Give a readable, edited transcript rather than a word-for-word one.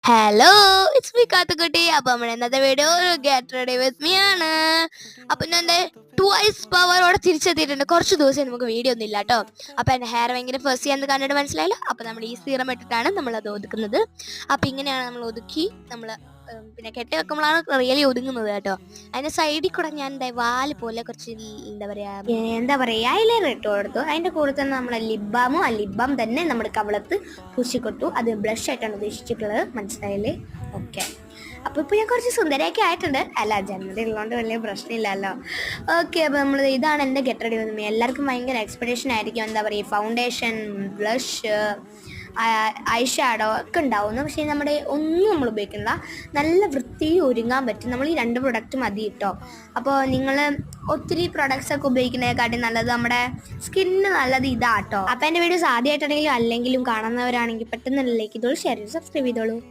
Hello, it's me Kathukutty. അപ്പൊ നമ്മൾ ഇന്നത്തെ video get ready with me ആണ്. അപ്പൊ ഞാൻ എന്റെ ട്വൈസ് പവറോടെ തിരിച്ചെത്തിയിട്ടുണ്ട്. കുറച്ച് ദിവസം നമുക്ക് വീഡിയോ ഒന്നും ഇല്ല കേട്ടോ. അപ്പൊ എന്റെ ഹെയർ ഭയങ്കര ഫസ്റ്റ് ചെയ്യാന്ന് കണ്ടിട്ട് മനസ്സിലായില്ല. അപ്പൊ നമ്മൾ ഈ സീറം ഇട്ടിട്ടാണ് നമ്മൾ അത് ഒതുക്കുന്നത്. അപ്പൊ ഇങ്ങനെയാണ് നമ്മൾ ഒതുക്കി നമ്മൾ പിന്നെ കെട്ടി വെക്കുമ്പോഴാണ് റിയലി ഒതുങ്ങുന്നത് കേട്ടോ. അതിന്റെ സൈഡിൽ കൂടെ ഞാൻ എന്താ വാല് പോലെ കുറച്ച് എന്താ പറയാ ഐലൈനർ ഇട്ട് കൊടുത്തു. അതിന്റെ കൂടെ തന്നെ നമ്മളെ ലിബാമും ആ ലിബാം തന്നെ നമ്മുടെ കവളത്ത് പൂശിക്കൊട്ടു. അത് ബ്ലഷ് ആയിട്ടാണ് ഉദ്ദേശിച്ചിട്ടുള്ളത്, മനസ്സിലായില്ലേ? ഓക്കെ. അപ്പോൾ ഇപ്പോൾ ഞാൻ കുറച്ച് സുന്ദരിയൊക്കെ ആയിട്ടുണ്ട്. അല്ല, ജന്മത്തിൽ ഉള്ളതുകൊണ്ട് വലിയ പ്രശ്നമില്ലല്ലോ. ഓക്കെ, അപ്പോൾ നമ്മൾ ഇതാണ് എൻ്റെ ഗെറ്റ് റെഡി വിത്ത് മീ. എല്ലാവർക്കും ഭയങ്കര എക്സ്പെക്ടേഷൻ ആയിരിക്കും, എന്താ പറയുക, ഫൗണ്ടേഷൻ, ബ്ലഷ്, ഐ ഷാഡോ ഒക്കെ ഉണ്ടാവുന്നു. പക്ഷേ നമ്മുടെ ഒന്നും നമ്മൾ ഉപയോഗിക്കുന്നില്ല. നല്ല വൃത്തിയിൽ ഒരുങ്ങാൻ പറ്റും. നമ്മൾ ഈ 2 പ്രൊഡക്റ്റ് മതി കേട്ടോ. അപ്പോൾ നിങ്ങൾ ഒത്തിരി പ്രൊഡക്ട്സ് ഒക്കെ ഉപയോഗിക്കുന്നതിനെക്കാട്ടി നല്ലത് നമ്മുടെ സ്കിന്നിന് നല്ലത് ഇതാട്ടോ. അപ്പോൾ എൻ്റെ വീഡിയോസ് ആദ്യമായിട്ടാണെങ്കിലും അല്ലെങ്കിലും കാണുന്നവരാണെങ്കിൽ പെട്ടെന്ന് ലൈക്ക് ചെയ്തോളൂ, ഷെയർ ചെയ്ത് സബ്സ്ക്രൈബ് ചെയ്തോളൂ.